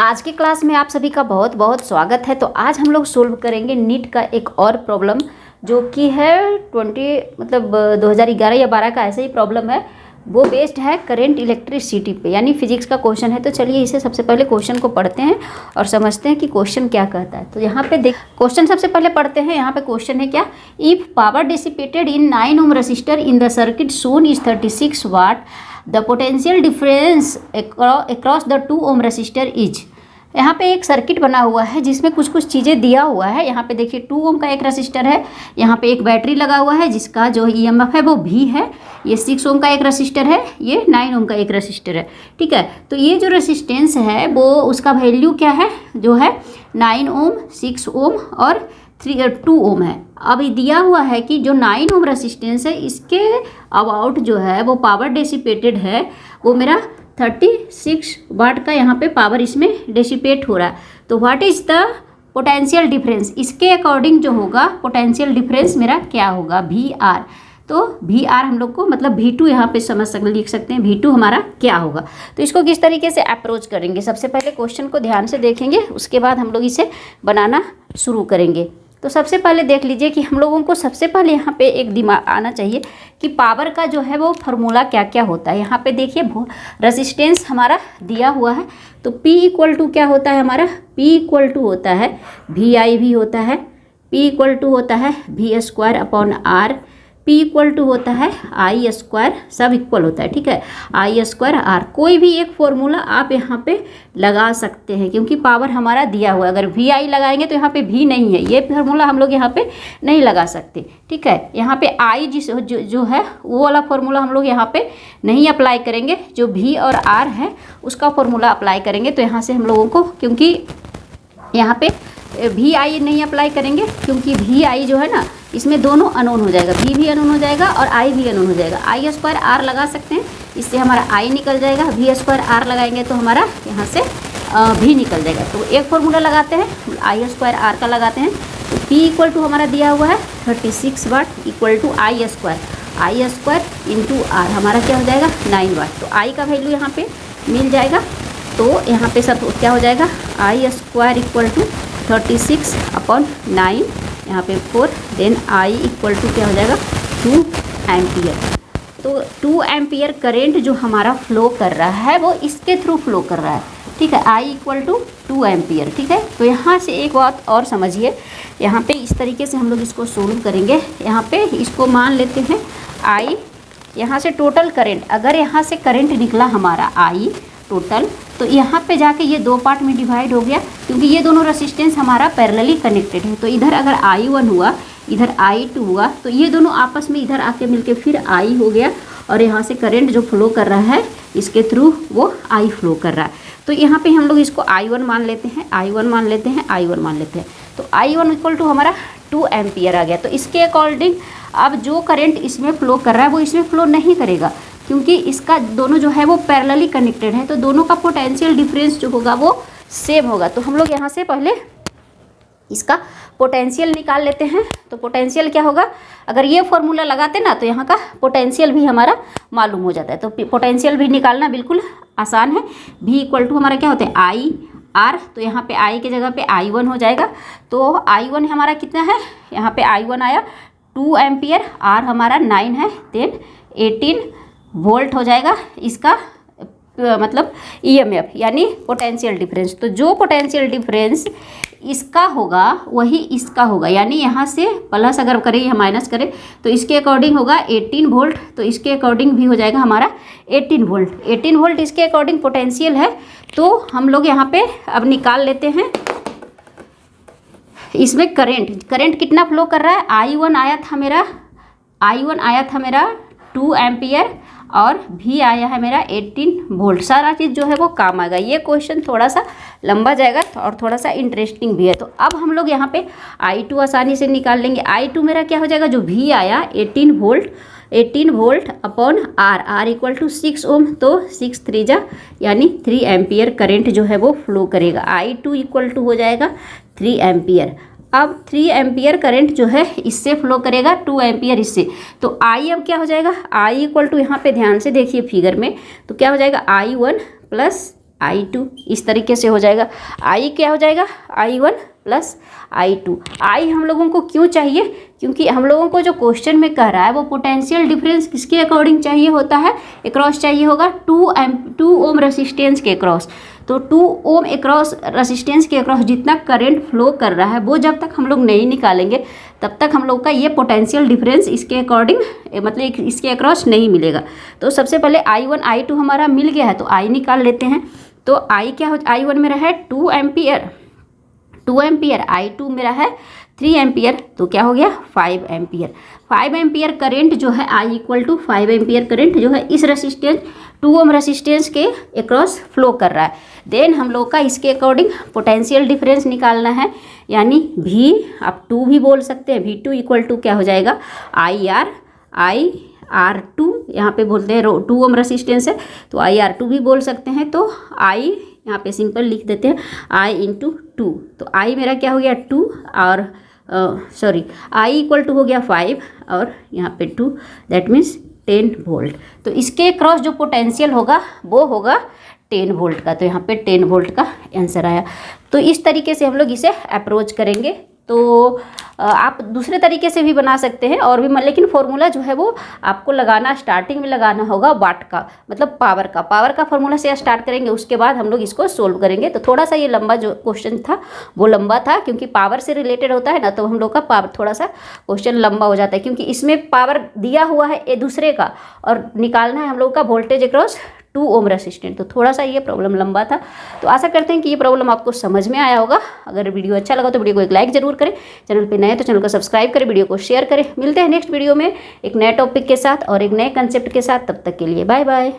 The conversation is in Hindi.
आज की क्लास में आप सभी का बहुत बहुत स्वागत है। तो आज हम लोग सोल्व करेंगे नीट का एक और प्रॉब्लम जो कि है 2011 या 12 का ऐसा ही प्रॉब्लम है। वो बेस्ड है करेंट इलेक्ट्रिसिटी पे, यानी फिजिक्स का क्वेश्चन है। तो चलिए इसे सबसे पहले क्वेश्चन को पढ़ते हैं और समझते हैं कि क्वेश्चन क्या कहता है। तो यहाँ पे देख क्वेश्चन सबसे पहले पढ़ते हैं। यहाँ पे क्वेश्चन है क्या, if power dissipated in 9 ohm resistor in the circuit shown is 36 watt, the potential difference across the 2 ohm resistor is. यहाँ पे एक सर्किट बना हुआ है जिसमें कुछ कुछ चीज़ें दिया हुआ है। यहाँ पे देखिए 2 ओम का एक रजिस्टर है, यहाँ पे एक बैटरी लगा हुआ है जिसका जो ईएमएफ है वो भी है। ये 6 ओम का एक रजिस्टर है, ये 9 ओम का एक रजिस्टर है। ठीक है, तो ये जो रेसिस्टेंस है वो उसका वैल्यू क्या है, जो है 9 ओम, 6 ओम और 2 ओम है। अब दिया हुआ है कि जो 9 ओम रेसिस्टेंस है इसके अबाउट जो है वो पावर डेसिपेटेड है वो मेरा 36 वाट का यहाँ पे पावर इसमें डेसिपेट हो रहा है। तो what is the potential difference, इसके अकॉर्डिंग जो होगा पोटेंशियल डिफरेंस मेरा क्या होगा, वी आर। तो वी आर हम लोग को मतलब V2 यहाँ पे लिख सकते हैं, V2 हमारा क्या होगा। तो इसको किस तरीके से अप्रोच करेंगे, सबसे पहले क्वेश्चन को ध्यान से देखेंगे, उसके बाद हम लोग इसे बनाना शुरू करेंगे। तो सबसे पहले देख लीजिए कि हम लोगों को सबसे पहले यहाँ पे एक दिमाग आना चाहिए कि पावर का जो है वो फार्मूला क्या क्या होता है। यहाँ पे देखिए रेजिस्टेंस हमारा दिया हुआ है, तो P इक्वल टू क्या होता है हमारा, P इक्वल टू होता है VI भी होता है, P इक्वल टू होता है V² upon R, P equal to होता है I², सब इक्वल होता है। ठीक है, I² R। कोई भी एक फॉर्मूला आप यहाँ पे लगा सकते हैं क्योंकि पावर हमारा दिया हुआ है। अगर VI लगाएंगे तो यहाँ पे V नहीं है, ये फार्मूला हम लोग यहाँ पे नहीं लगा सकते। ठीक है, यहाँ पे I जो है वो वाला फार्मूला हम लोग यहाँ पे नहीं अप्लाई करेंगे, जो V और R है उसका फार्मूला अप्लाई करेंगे। तो यहाँ से हम लोगों को, क्योंकि यहाँ पे VI नहीं अप्लाई करेंगे क्योंकि VI जो है ना इसमें दोनों अनोन हो जाएगा, V भी अनोन हो जाएगा और I भी अनोन हो जाएगा। I² R लगा सकते हैं, इससे हमारा I निकल जाएगा। V² R लगाएंगे तो हमारा यहाँ से V निकल जाएगा। तो एक फॉर्मूला लगाते हैं, I² R का लगाते हैं। तो P इक्वल टू हमारा दिया हुआ है 36 watt equal to I² into R हमारा क्या हो जाएगा 9 वाट। तो I का वैल्यू यहाँ पे मिल जाएगा। तो यहाँ पे सब क्या हो जाएगा, I² इक्वल टू 36 अपॉन 9, यहाँ पे 4, देन I इक्वल टू क्या हो जाएगा 2 एम्पियर। तो 2 एम्पियर करेंट जो हमारा फ्लो कर रहा है वो इसके थ्रू फ्लो कर रहा है। ठीक है, I इक्वल टू 2 एम्पियर। ठीक है, तो यहाँ से एक बात और समझिए, यहाँ पे इस तरीके से हम लोग इसको सोल्व करेंगे। यहाँ पे इसको मान लेते हैं I, यहाँ से टोटल करेंट, अगर यहाँ से करेंट निकला हमारा I टोटल, तो यहाँ पे जाके ये 2 पार्ट में डिवाइड हो गया क्योंकि ये दोनों रेसिस्टेंस हमारा पैरेलली कनेक्टेड है। तो इधर अगर I1 हुआ, इधर I2 हुआ, तो ये दोनों आपस में इधर आके मिलके फिर I हो गया और यहाँ से करंट जो फ्लो कर रहा है इसके थ्रू वो I फ्लो कर रहा है। तो यहाँ पे हम लोग इसको I1 मान लेते हैं, I1 मान लेते हैं, I1 मान लेते हैं। तो I1 इक्वल टू हमारा 2 एम्पियर आ गया। तो इसके अकॉर्डिंग अब जो करंट इसमें फ्लो कर रहा है वो इसमें फ्लो नहीं करेगा क्योंकि इसका दोनों जो है वो पैरेलली कनेक्टेड है। तो दोनों का पोटेंशियल डिफरेंस जो होगा वो सेम होगा। तो हम लोग यहाँ से पहले इसका पोटेंशियल निकाल लेते हैं। तो पोटेंशियल क्या होगा, अगर ये फॉर्मूला लगाते ना तो यहाँ का पोटेंशियल भी हमारा मालूम हो जाता है। तो पोटेंशियल भी निकालना बिल्कुल आसान है। V इक्वल टू हमारा क्या होता है I R, तो यहाँ पे I की जगह पे I1 हो जाएगा। तो I1 हमारा कितना है, यहाँ पे I1 आया 2 एम्पियर, R हमारा 9 है, देन 18 वोल्ट हो जाएगा इसका मतलब EMF यानी पोटेंशियल डिफरेंस। तो जो पोटेंशियल डिफरेंस इसका होगा वही इसका होगा, यानी यहाँ से प्लस अगर करें या माइनस करें तो इसके अकॉर्डिंग होगा 18 वोल्ट, तो इसके अकॉर्डिंग भी हो जाएगा हमारा 18 वोल्ट। 18 वोल्ट इसके अकॉर्डिंग पोटेंशियल है। तो हम लोग यहाँ पे अब निकाल लेते हैं इसमें करंट कितना फ्लो कर रहा है। I1 आया था मेरा 2 एम्पियर और V आया है मेरा 18 वोल्ट। सारा चीज़ जो है वो काम आएगा। ये क्वेश्चन थोड़ा सा लंबा जाएगा और थोड़ा सा इंटरेस्टिंग भी है। तो अब हम लोग यहाँ पे I2 आसानी से निकाल लेंगे। I2 मेरा क्या हो जाएगा, जो V आया 18 volt upon R equal to 6 ohm, तो 6 3 जा यानी 3 एम्पियर करंट जो है वो फ्लो करेगा। I2 इक्वल टू हो जाएगा 3 एम्पियर। अब 3 एम्पियर करंट जो है इससे फ्लो करेगा, 2 एम्पियर इससे। तो I अब क्या हो जाएगा, I इक्वल टू यहाँ पे ध्यान से देखिए फिगर में, तो क्या हो जाएगा I1 प्लस I2 इस तरीके से हो जाएगा। I क्या हो जाएगा, I1 प्लस I2। I हम लोगों को क्यों चाहिए, क्योंकि हम लोगों को जो क्वेश्चन में कह रहा है वो पोटेंशियल डिफरेंस किसके अकॉर्डिंग चाहिए होता है, अक्रॉस चाहिए होगा 2 ओम रेसिस्टेंस के अक्रॉस। तो 2 ओम अक्रॉस रेसिस्टेंस के अक्रॉस जितना करंट फ्लो कर रहा है वो जब तक हम लोग नहीं निकालेंगे तब तक हम लोग का ये पोटेंशियल डिफरेंस इसके अकॉर्डिंग मतलब इसके अक्रॉस नहीं मिलेगा। तो सबसे पहले I1 I2 हमारा मिल गया है तो I निकाल लेते हैं। तो I क्या हो, I1 मेरा है 2 एम्पियर, I2 मेरा है 3 एम्पियर, तो क्या हो गया 5 एम्पियर। 5 एम्पियर करेंट जो है I equal to 5 ampere current जो है इस रेसिस्टेंस 2 ओम रेसिस्टेंस के अक्रॉस फ्लो कर रहा है। देन हम लोग का इसके अकॉर्डिंग पोटेंशियल डिफरेंस निकालना है, यानी V आप 2 भी बोल सकते हैं, V2 इक्वल टू क्या हो जाएगा IR2, यहाँ पे बोलते हैं 2 ओम रेसिस्टेंस है तो IR2 भी बोल सकते हैं। तो I यहाँ पे सिंपल लिख देते हैं I इंटू 2, तो I मेरा क्या हो गया 2 और I इक्वल टू हो गया 5 और यहाँ पे 2, दैट मीन्स 10 वोल्ट। तो इसके क्रॉस जो पोटेंशियल होगा वो होगा 10 वोल्ट का, तो यहाँ पे 10 वोल्ट का आंसर आया। तो इस तरीके से हम लोग इसे अप्रोच करेंगे। तो आप दूसरे तरीके से भी बना सकते हैं और भी, लेकिन फॉर्मूला जो है वो आपको लगाना स्टार्टिंग में लगाना होगा वाट का, मतलब पावर का फॉर्मूला से स्टार्ट करेंगे, उसके बाद हम लोग इसको सोल्व करेंगे। तो थोड़ा सा ये लंबा जो क्वेश्चन था वो लंबा था क्योंकि पावर से रिलेटेड होता है ना, तो हम लोग का पावर थोड़ा सा क्वेश्चन लंबा हो जाता है क्योंकि इसमें पावर दिया हुआ है ये दूसरे का और निकालना है हम लोग का वोल्टेज अक्रॉस 2 ओम रेसिस्टेंट, तो थोड़ा सा ये प्रॉब्लम लंबा था। तो आशा करते हैं कि ये प्रॉब्लम आपको समझ में आया होगा। अगर वीडियो अच्छा लगा तो वीडियो को एक लाइक जरूर करें, चैनल पे नए हैं तो चैनल को सब्सक्राइब करें, वीडियो को शेयर करें। मिलते हैं नेक्स्ट वीडियो में एक नए टॉपिक के साथ और एक नए कंसेप्ट के साथ, तब तक के लिए बाय बाय।